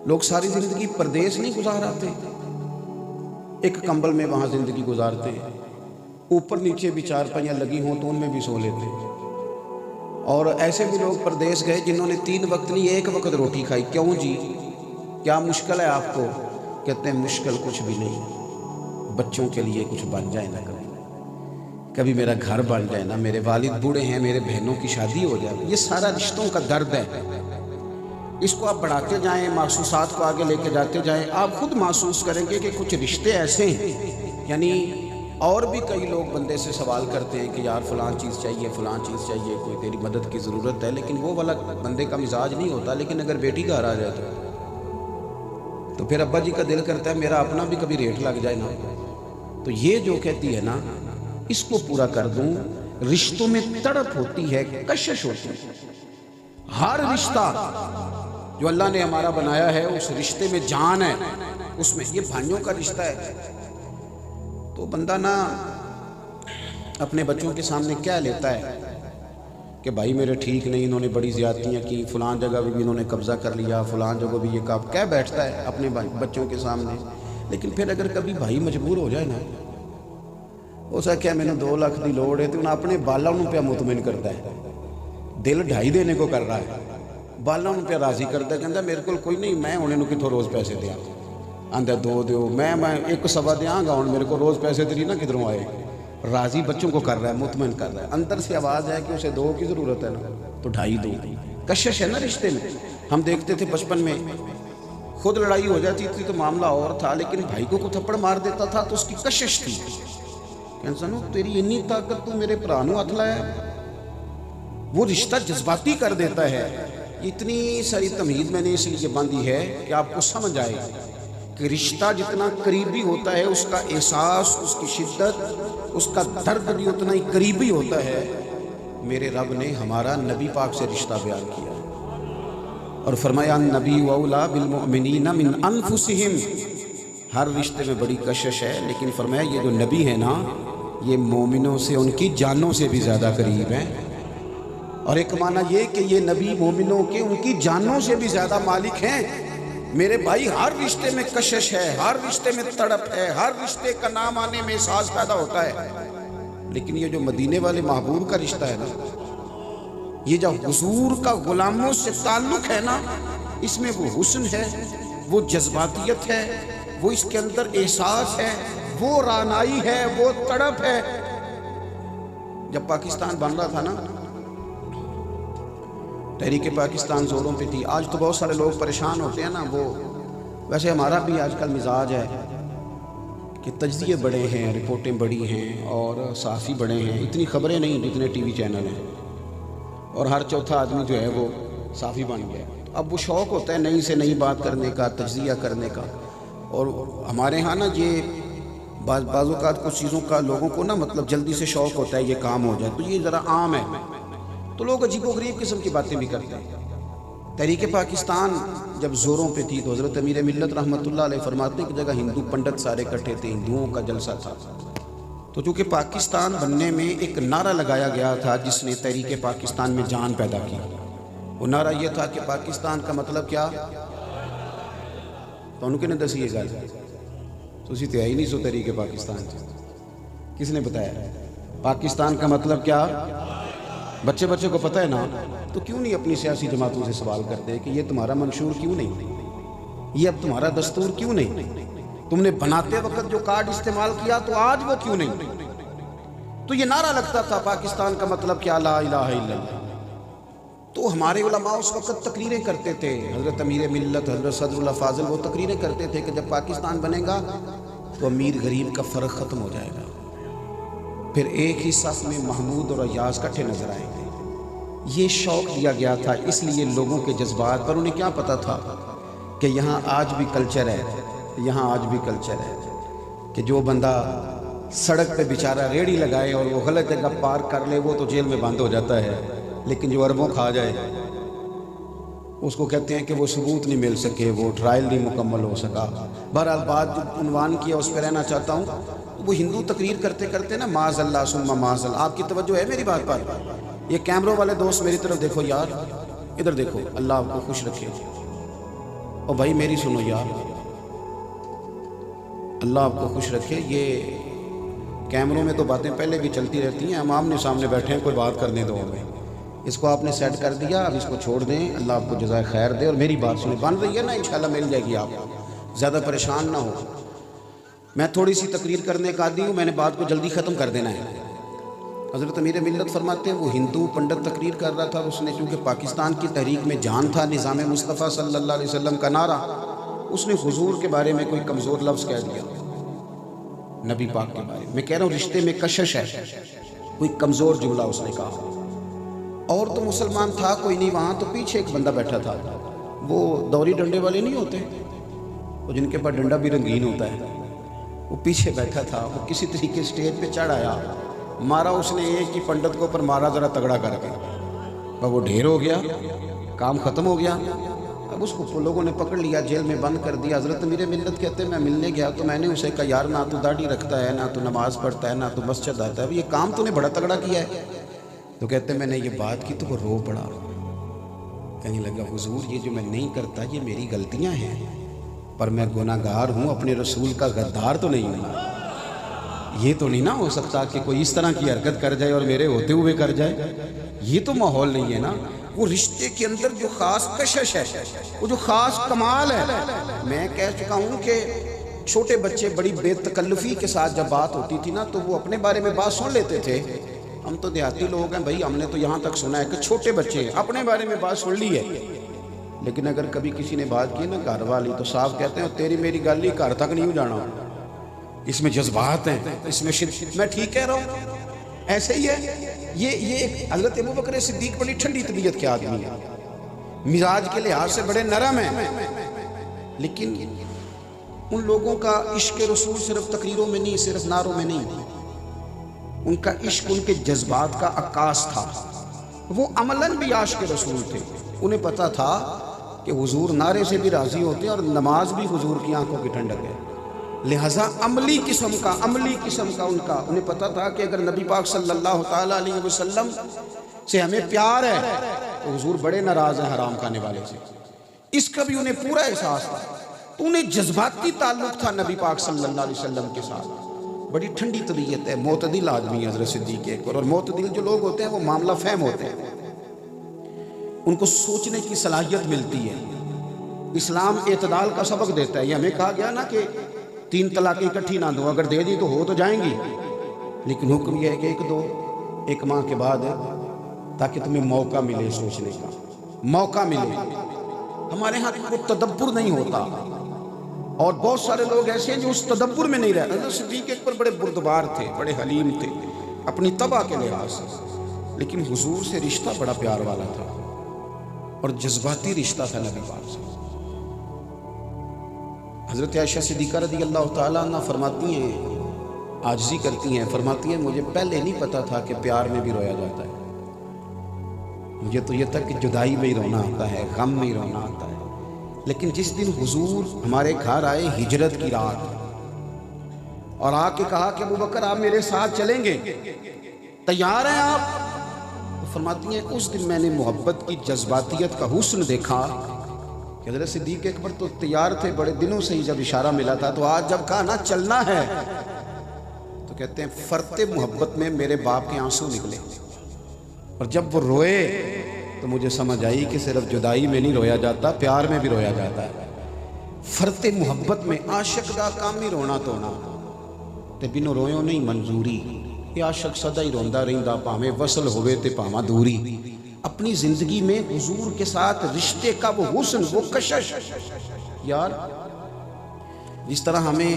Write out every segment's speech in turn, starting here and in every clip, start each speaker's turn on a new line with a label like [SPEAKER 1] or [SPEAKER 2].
[SPEAKER 1] لوگ ساری زندگی پردیس نہیں گزار آتے، ایک کمبل میں وہاں زندگی گزارتے ہیں، اوپر نیچے بھی چارپائیاں لگی ہوں تو ان میں بھی سو لیتے ہیں۔ اور ایسے بھی لوگ پردیس گئے جنہوں نے 3 وقت نہیں 1 وقت روٹی کھائی۔ کیوں جی؟ کیا مشکل ہے آپ کو؟ کہتے ہیں مشکل کچھ بھی نہیں، بچوں کے لیے کچھ بن جائے نا، کبھی میرا گھر بن جائے نا، میرے والد بوڑھے ہیں، میرے بہنوں کی شادی ہو جائے۔ یہ سارا رشتوں کا درد ہے، اس کو آپ بڑھاتے جائیں، محسوسات کو آگے لے کے جاتے جائیں، آپ خود محسوس کریں گے کہ کچھ رشتے ایسے ہیں، یعنی اور بھی کئی لوگ بندے سے سوال کرتے ہیں کہ یار فلاں چیز چاہیے، فلاں چیز چاہیے، کوئی تیری مدد کی ضرورت ہے، لیکن وہ والا بندے کا مزاج نہیں ہوتا۔ لیکن اگر بیٹی گھر آ جائے تو پھر ابا جی کا دل کرتا ہے میرا اپنا بھی کبھی ریٹ لگ جائے نا۔ تو یہ جو کہتی ہے نا، اس کو پورا کر دوں، رشتوں میں تڑپ ہوتی ہے، کشش ہوتی ہے۔ ہر رشتہ جو اللہ نے ہمارا بنایا ہے اس رشتے میں جان ہے، اس میں یہ بھائیوں کا رشتہ ہے۔ تو بندہ نا اپنے بچوں کے سامنے کیا لیتا ہے کہ بھائی میرے ٹھیک نہیں، انہوں نے بڑی زیادتیاں کی، فلاں جگہ بھی انہوں نے قبضہ کر لیا، فلاں جگہ بھی یہ کام کہہ بیٹھتا ہے اپنے بچوں کے سامنے۔ لیکن پھر اگر کبھی بھائی مجبور ہو جائے نا، اس کا کیا میں نے 2 لاکھ کی لوڑ ہے تو انہیں اپنے بالا انہوں پہ مطمئن کرتا ہے، دل 2.5 دینے کو کر رہا ہے، بالا انہوں پہ راضی کرتا ہے، کہتا میرے کو کوئی نہیں، میں انہوں کتوں روز پیسے دیا، آندھا 2 دیو، میں 1 سوا دیاں گا، ہوں میرے کو روز پیسے تیری نہ کدھروں آئے۔ راضی بچوں کو کر رہا ہے، مطمئن کر رہا ہے۔ اندر سے آواز ہے کہ اسے 2 کی ضرورت ہے نا، تو 2.5 دو۔ کشش ہے نا رشتے میں۔ ہم دیکھتے تھے بچپن میں خود لڑائی ہو جاتی تھی تو معاملہ اور تھا، لیکن بھائی کو تھپڑ مار دیتا تھا تو اس کی کشش تھی کہ انسانوں تیری اتنی طاقت تو میرے پرانوں ہاتھ لایا ہے۔ وہ رشتہ جذباتی کر دیتا ہے۔ اتنی ساری تمہید میں نے اس لیے باندھی ہے کہ آپ کو سمجھ آئے کہ رشتہ جتنا قریبی ہوتا ہے اس کا احساس، اس کی شدت، اس کا درد بھی اتنا ہی قریبی ہوتا ہے۔ میرے رب نے ہمارا نبی پاک سے رشتہ بیان کیا اور فرمایا نبی اولا بالمؤمنین من انفسہم۔ ہر رشتے میں بڑی کشش ہے، لیکن فرمایا یہ جو نبی ہے نا، یہ مومنوں سے ان کی جانوں سے بھی زیادہ قریب ہیں۔ اور ایک معنی یہ کہ یہ نبی مومنوں کے ان کی جانوں سے بھی زیادہ مالک ہیں۔ میرے بھائی ہر رشتے میں کشش ہے، ہر رشتے میں تڑپ ہے، ہر رشتے کا نام آنے میں احساس پیدا ہوتا ہے، لیکن یہ جو مدینے والے محبوب کا رشتہ ہے نا، یہ جو حضور کا غلاموں سے تعلق ہے نا، اس میں وہ حسن ہے، وہ جذباتیت ہے، وہ اس کے اندر احساس ہے، وہ رانائی ہے، وہ تڑپ ہے۔ جب پاکستان بن رہا تھا نا، تحریک پاکستان زوروں پہ تھی۔ آج تو بہت سارے لوگ پریشان ہوتے ہیں نا، وہ ویسے ہمارا بھی آج کل مزاج ہے کہ تجزیے بڑے ہیں، رپورٹیں بڑی ہیں اور صحافی بڑے ہیں، اتنی خبریں نہیں جتنے ٹی وی چینل ہیں، اور ہر چوتھا آدمی جو ہے وہ صحافی بن گیا۔ اب وہ شوق ہوتا ہے نئی سے نئی بات کرنے کا، تجزیہ کرنے کا، اور ہمارے ہاں نا یہ بعض اوقات کچھ چیزوں کا لوگوں کو نا مطلب جلدی سے شوق ہوتا ہے یہ کام ہو جائے، تو یہ ذرا عام ہے، تو لوگ عجیب و غریب قسم کی باتیں بھی کرتے ہیں۔ تحریک پاکستان جب زوروں پہ تھی تو حضرت امیر ملت رحمۃ اللہ علیہ فرماتے ہیں کہ جگہ ہندو پنڈت سارے اکٹھے تھے، ہندوؤں کا جلسہ تھا، تو چونکہ پاکستان بننے میں ایک نعرہ لگایا گیا تھا جس نے تحریک پاکستان میں جان پیدا کی۔ وہ نعرہ یہ تھا کہ پاکستان کا مطلب کیا؟ تو ان کے نے دسی یہ گل تو اسی تے ہی نہیں سو تحریک پاکستان، کس نے بتایا؟ پاکستان کا مطلب کیا؟ بچے کو پتہ ہے نا، تو کیوں نہیں اپنی سیاسی جماعتوں سے سوال کرتے کہ یہ تمہارا منشور کیوں نہیں، یہ اب تمہارا دستور کیوں نہیں، تم نے بناتے وقت جو کارڈ استعمال کیا تو آج وہ کیوں نہیں؟ تو یہ نعرہ لگتا تھا پاکستان کا مطلب کیا؟ لا الہ الا اللہ۔ تو ہمارے علماء اس وقت تقریریں کرتے تھے، حضرت امیر ملت حضرت صدر اللہ فاضل وہ تقریریں کرتے تھے کہ جب پاکستان بنے گا تو امیر غریب کا فرق ختم ہو جائے گا، پھر ایک ہی صف میں محمود اور ایاز کٹھے نظر آئیں گے۔ یہ شوق دیا گیا تھا، اس لیے لوگوں کے جذبات پر انہیں کیا پتا تھا کہ یہاں آج بھی کلچر ہے، یہاں آج بھی کلچر ہے کہ جو بندہ سڑک پہ بیچارہ ریڑھی لگائے اور وہ غلط جگہ پارک کر لے وہ تو جیل میں بند ہو جاتا ہے، لیکن جو اربوں کھا جائے اس کو کہتے ہیں کہ وہ ثبوت نہیں مل سکے، وہ ٹرائل نہیں مکمل ہو سکا۔ بہرحال بات جو عنوان کیا اس پہ رہنا چاہتا ہوں، وہ ہندو تقریر کرتے کرتے نا معاذ اللہ ثم معاذ اللہ۔ آپ کی توجہ ہے میری بات پر؟ یہ کیمروں والے دوست میری طرف دیکھو یار، ادھر دیکھو، اللہ آپ کو خوش رکھے۔ اور بھائی میری سنو یار، اللہ آپ کو خوش رکھے، یہ کیمروں میں تو باتیں پہلے بھی چلتی رہتی ہیں، ہم آمنے سامنے بیٹھے ہیں، کوئی بات کرنے دو ہمیں۔ اس کو آپ نے سیٹ کر دیا، اب اس کو چھوڑ دیں، اللہ آپ کو جزائے خیر دے۔ اور میری بات سنیں، بن رہی ہے نا، انشاءاللہ مل جائے گی، آپ زیادہ پریشان نہ ہو۔ میں تھوڑی سی تقریر کرنے کا عادی ہوں، میں نے بات کو جلدی ختم کر دینا ہے۔ حضرت امیر ملت فرماتے ہیں وہ ہندو پنڈت تقریر کر رہا تھا، اس نے چونکہ پاکستان کی تحریک میں جان تھا، نظام مصطفیٰ صلی اللہ علیہ وسلم کا نعرہ، اس نے حضور کے بارے میں کوئی کمزور لفظ کہہ دیا، نبی پاک کے بارے میں کہہ رہا ہوں، رشتے میں کشش ہے، کوئی کمزور جملہ اس نے کہا۔ اور تو مسلمان تھا کوئی نہیں وہاں، تو پیچھے ایک بندہ بیٹھا تھا، وہ دوری ڈنڈے والے نہیں ہوتے، وہ جن کے پاس ڈنڈا بھی رنگین ہوتا ہے، وہ پیچھے بیٹھا تھا۔ وہ کسی طریقے اسٹیج پہ چڑھ آیا، مارا اس نے ایک ہی پنڈت کو، پر مارا ذرا تگڑا کر کے، وہ ڈھیر ہو گیا، کام ختم ہو گیا۔ اب اس کو لوگوں نے پکڑ لیا، جیل میں بند کر دیا۔ حضرت امیر ملت کہتے ہیں میں ملنے گیا تو میں نے اسے کہا یار نہ تو داڑھی رکھتا ہے، نہ تو نماز پڑھتا ہے، نہ تو مسجد آتا ہے، یہ کام تو نے بڑا تگڑا کیا ہے۔ تو کہتے ہیں میں نے یہ بات کی تو وہ رو پڑا، کہنے لگا حضور یہ جو میں نہیں کرتا یہ میری غلطیاں ہیں، پر میں گناہگار ہوں، اپنے رسول کا غدار تو نہیں ہوں۔ یہ تو نہیں نہ ہو سکتا کہ کوئی اس طرح کی حرکت کر جائے اور میرے ہوتے ہوئے کر جائے، یہ تو ماحول نہیں ہے نا۔ وہ رشتے کے اندر جو خاص کشش ہے، وہ جو خاص کمال ہے، میں کہہ چکا ہوں کہ چھوٹے بچے بڑی بے تکلفی کے ساتھ جب بات ہوتی تھی نا تو وہ اپنے بارے میں بات سن لیتے تھے۔ ہم تو دیہاتی لوگ ہیں بھائی، ہم نے تو یہاں تک سنا ہے کہ چھوٹے بچے اپنے بارے میں بات سن لی ہے، لیکن اگر کبھی کسی نے بات کی نا گھر والی تو صاف کہتے ہیں تیری میری گل ہی گھر تک نہیں جانا، اس میں جذبات ہیں، اس میں میں ٹھیک کہہ رہا ہوں، ایسے ہی ہے۔ یہ ایک حضرت ابوبکر صدیق بڑی ٹھنڈی طبیعت کے آدمی ہے، مزاج کے لحاظ سے بڑے نرم ہیں، لیکن ان لوگوں کا عشق رسول صرف تقریروں میں نہیں، صرف نعروں میں نہیں، ان کا عشق ان کے جذبات کا عکاس تھا۔ وہ عملاً بھی عاشق رسول تھے، انہیں پتا تھا کہ حضور نعرے سے بھی راضی ہوتے ہیں اور نماز بھی حضور کی آنکھوں کی ٹھنڈک ہے، لہٰذا عملی قسم کا ان کا انہیں پتا تھا کہ اگر نبی پاک صلی اللہ تعالیٰ علیہ وسلم سے ہمیں پیار ہے تو حضور بڑے ناراض ہیں حرام کھانے والے سے، اس کا بھی انہیں پورا احساس تھا۔ تو انہیں جذباتی تعلق تھا نبی پاک صلی اللہ علیہ وسلم کے ساتھ، بڑی ٹھنڈی طبیعت ہے، معتدل آدمی ہے حضرت صدیق اکبر۔ اور معتدل جو لوگ ہوتے ہیں وہ معاملہ فہم ہوتے ہیں، ان کو سوچنے کی صلاحیت ملتی ہے۔ اسلام اعتدال کا سبق دیتا ہے، یہ ہمیں کہا گیا نا کہ 3 طلاقیں اکٹھی نہ دو، اگر دے دی تو ہو تو جائیں گی، لیکن حکم یہ ہے کہ 1 دو 1 ماہ کے بعد، تاکہ تمہیں موقع ملے، سوچنے کا موقع ملے۔ ہمارے ہاں وہ تدبر نہیں ہوتا، اور بہت سارے لوگ ایسے ہیں جو اس تدبر میں نہیں رہتے۔ حضرت صدیق اکبر بڑے بردبار تھے، بڑے حلیم تھے اپنی طبع کے لحاظ سے، لیکن حضور سے رشتہ بڑا پیار والا تھا اور جذباتی رشتہ تھا نبی پاک سے۔ حضرت عائشہ صدیقہ رضی اللہ تعالیٰ عنہ فرماتی ہیں، عاجزی کرتی ہیں، فرماتی ہیں مجھے پہلے نہیں پتا تھا کہ پیار میں بھی رویا جاتا ہے، مجھے تو یہ تھا کہ جدائی میں ہی رونا آتا ہے، غم میں ہی رونا آتا ہے، لیکن جس دن حضور ہمارے گھر آئے ہجرت کی رات اور آ کے کہا کہ ابوبکر آپ میرے ساتھ چلیں گے، تیار ہیں آپ؟ تو فرماتی ہیں اس دن میں نے محبت کی جذباتیت کا حسن دیکھا کہ حضرت صدیق اکبر تو تیار تھے بڑے دنوں سے ہی، جب اشارہ ملا تھا تو آج جب کہا نا چلنا ہے تو کہتے ہیں فرط محبت میں میرے باپ کے آنسو نکلے، اور جب وہ روئے تو مجھے سمجھ آئی کہ صرف جدائی میں نہیں رویا جاتا، پیار میں بھی رویا جاتا ہے۔ فرط محبت میں عاشق دا کام ہی رونا تونا تے بینو رویوں نہیں منظوری، یہ عاشق سدا ہی روندا رہندا پاویں وصل ہوئے تے پاواں دوری۔ اپنی زندگی میں حضور کے ساتھ رشتے کا وہ حسن، وہ کشش، یار جس طرح ہمیں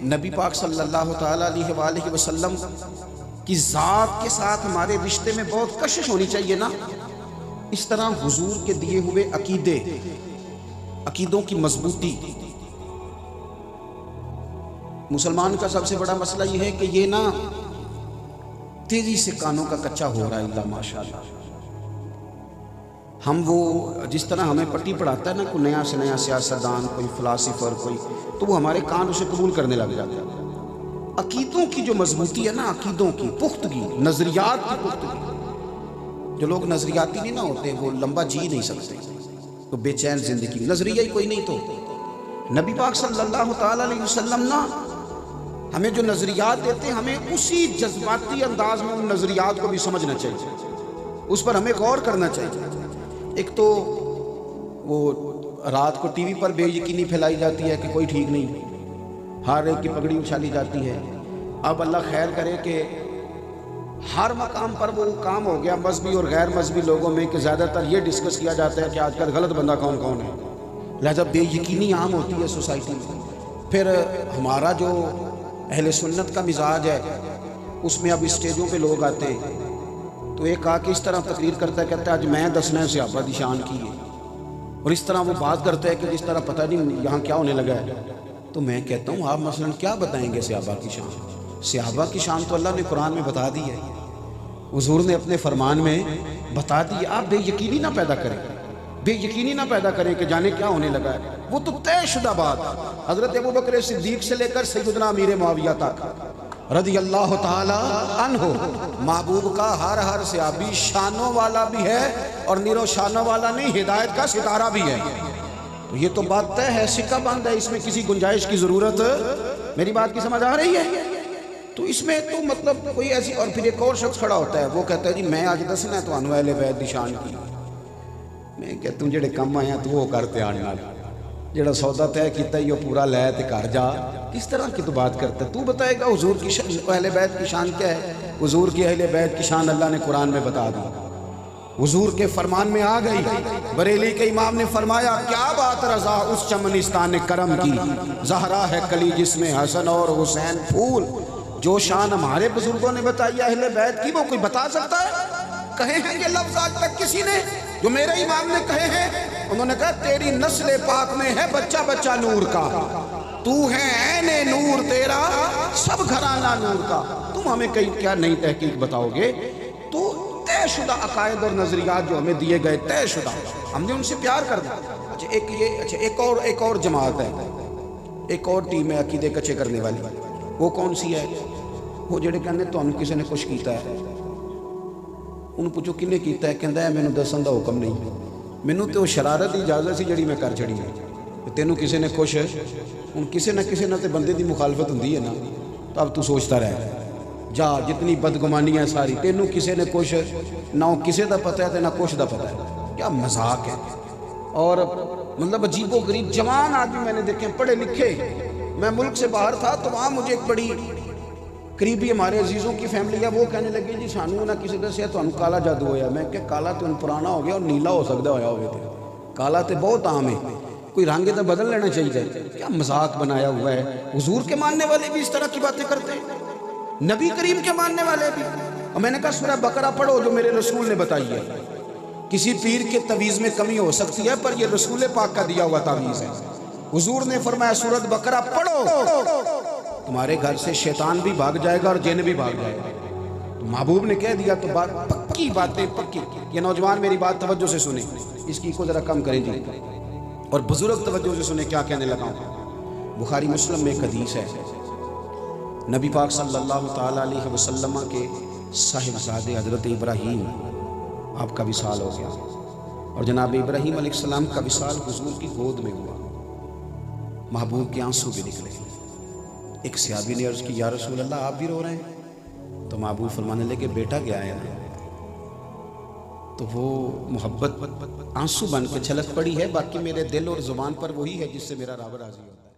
[SPEAKER 1] نبی پاک صلی اللہ تعالیٰ علیہ وآلہ وسلم کی ذات کے ساتھ ہمارے رشتے میں بہت کشش ہونی چاہیے نا، اس طرح حضور کے دیے ہوئے عقیدوں کی مضبوطی۔ مسلمان کا سب سے بڑا مسئلہ یہ ہے کہ یہ نا تیزی سے کانوں کا کچا ہو رہا ہے، اللہ ماشاءاللہ۔ ہم وہ جس طرح ہمیں پٹی پڑھاتا ہے نا کوئی نیا سے نیا سیاستدان، کوئی فلاسفر، کوئی، تو وہ ہمارے کان اسے قبول کرنے لگ جاتے ہیں۔ عقیدوں کی جو مضبوطی ہے نا، عقیدوں کی پختگی، نظریات کی پختگی، جو لوگ نظریاتی نہیں نہ ہوتے وہ لمبا جی نہیں سکتے، تو بے چین زندگی، نظریہ ہی کوئی نہیں تو نبی پاک صلی اللہ تعالیٰ علیہ وسلم نا ہمیں جو نظریات دیتے ہیں ہمیں اسی جذباتی انداز میں ان نظریات کو بھی سمجھنا چاہیے، اس پر ہمیں غور کرنا چاہیے۔ ایک تو وہ رات کو ٹی وی پر بے یقینی پھیلائی جاتی ہے کہ کوئی ٹھیک نہیں، ہر ایک کی پگڑی اچھالی جاتی ہے۔ اب اللہ خیر کرے کہ ہر مقام پر وہ کام ہو گیا مذہبی اور غیر مذہبی لوگوں میں کہ زیادہ تر یہ ڈسکس کیا جاتا ہے کہ آج کل غلط بندہ کون کون ہے، لہذا بے یقینی عام ہوتی ہے سوسائٹی میں۔ پھر ہمارا جو اہل سنت کا مزاج ہے اس میں اب اسٹیجوں پہ لوگ آتے ہیں تو ایک آ کے اس طرح تقریر کرتا ہے، کہتا ہے آج میں دسنا ہے صحابہ دی شان کی ہے، اور اس طرح وہ بات کرتا ہے کہ جس طرح پتہ نہیں یہاں کیا ہونے لگا ہے۔ تو میں کہتا ہوں آپ مثلا کیا بتائیں گے صحابہ کی شان؟ صحابہ کی شان تو اللہ نے قرآن میں بتا دی ہے، حضور نے اپنے فرمان میں بتا دی۔ آپ بے یقینی نہ پیدا کریں، بے یقینی نہ پیدا کریں کہ جانے کیا ہونے لگا ہے، وہ تو طے شدہ بات۔ حضرت ابوبکر صدیق سے لے کر سیدنا امیر معاویہ تک رضی اللہ تعالی عنہ، محبوب کا ہر صحابی شانوں والا بھی ہے اور نیرو شانوں والا نہیں، ہدایت کا ستارہ بھی ہے۔ تو یہ تو بات طے ہے، سکہ بند ہے، اس میں کسی گنجائش کی ضرورت، میری بات کی سمجھ آ رہی ہے؟ تو اس میں تو مطلب کوئی ایسی، اور پھر ایک اور شخص کھڑا ہوتا ہے وہ کہتا ہے جی میں آج دسنا ہے تو انو اہل بیت دی شان کی۔ میں کہتا ہوں جڑے کم آیا تو وہ کرتے آنے نال، جڑا سودا طے کیتا ہے یہ پورا لے تے گھر جا، کس طرح کی تو بات کرتا ہے؟ تو بتائے گا حضور کی اہل بیت کی شان کیا ہے؟ حضور کی اہل بیت کی شان اللہ نے قرآن میں بتا دی، حضور کے فرمان میں آ گئی۔ بریلی کے امام نے فرمایا کیا بات رضا اس چمنستان کرم کی، زہرا ہے کلی جس میں حسن اور حسین پھول۔ جو شان ہمارے بزرگوں نے بتائی ہے اہل بیت کی وہ کوئی بتا سکتا ہے؟ کہے ہیں یہ لفظ آج تک کسی نے جو میرے امام نے کہے ہیں؟ انہوں نے کہا تیری نسل پاک میں ہے بچہ بچہ نور کا، تو ہے عین نور تیرا سب گھرانہ نور کا۔ تم ہمیں کہیں کیا نئی تحقیق بتاؤ گے؟ تو طے شدہ عقائد اور نظریات جو ہمیں دیے گئے طے شدہ، ہم نے ان سے پیار کر دیا۔ اچھا ایک اور جماعت ہے، ایک اور ٹیم ہے عقیدے کچے کرنے والی، وہ کون سی ہے؟ وہ جڑے کہنے تو ہم کسی نے کچھ کیتا ہے، انہوں پوچھو کنے کیتا ہے، کہندا ہے مینوں دسن دا حکم نہیں، مینوں تے وہ شرارت دی اجازت سی جڑی میں کر چھڑی ہے، تینوں کسی نے کچھ، ان کسی نہ تے بندے دی مخالفت ہوندی ہے نا، تو اب تو سوچتا رہ جا جتنی بدگمانی ہے ساری، تینوں کسی نے کچھ، نہ کسی دا پتہ ہے تے نہ کچھ دا پتہ ہے، کیا مذاق ہے۔ اور مطلب عجیب و غریب جوان آدمی میں نے دیکھے پڑھے لکھے، میں ملک سے باہر تھا تو وہاں مجھے ایک بڑی قریبی ہمارے عزیزوں کی فیملی ہے، وہ کہنے لگے جی سانو نہ کسی دسیا تمہیں کالا جادو ہویا۔ میں کہ کالا تو پرانا ہو گیا اور نیلا ہو سکتا ہویا ہوئے تھے، کالا تو بہت عام ہے، کوئی رنگ تو بدل لینا چاہیے۔ کیا مذاق بنایا ہوا ہے۔ حضور کے ماننے والے بھی اس طرح کی باتیں کرتے ہیں، نبی کریم کے ماننے والے بھی۔ اور میں نے کہا سورہ بقرہ پڑھو جو میرے رسول نے بتائی ہے، کسی پیر کے تعویذ میں کمی ہو سکتی ہے پر یہ رسول پاک کا دیا ہوا تعویذ ہے۔ حضور نے فرمایا سورۃ بقرہ پڑھو تمہارے گھر سے شیطان بھی بھاگ جائے گا اور جن بھی بھاگ جائے گا۔ تو محبوب نے کہہ دیا تو بات پکی، باتیں پکی۔ یہ نوجوان میری بات توجہ سے سنیں، اس کی کو ذرا کم کریں جی، اور بزرگ توجہ سے سنیں کیا کہنے لگا ہوں۔ بخاری مسلم میں ایک حدیث ہے، نبی پاک صلی اللہ تعالیٰ علیہ وسلم کے صاحبزادے حضرت ابراہیم آپ کا وصال ہو گیا، اور جناب ابراہیم علیہ السلام کا وصال حضور کی گود میں ہوا، محبوب کے آنسو بھی نکلے۔ ایک صحابی نے عرض کی یا رسول اللہ آپ بھی رو رہے ہیں؟ تو محبوب فرمانے لگے بیٹا گیا ہے نا۔ تو وہ محبت آنسو بن کے چھلک پڑی ہے، باقی میرے دل اور زبان پر وہی ہے جس سے میرا رب راضی ہوتا ہے۔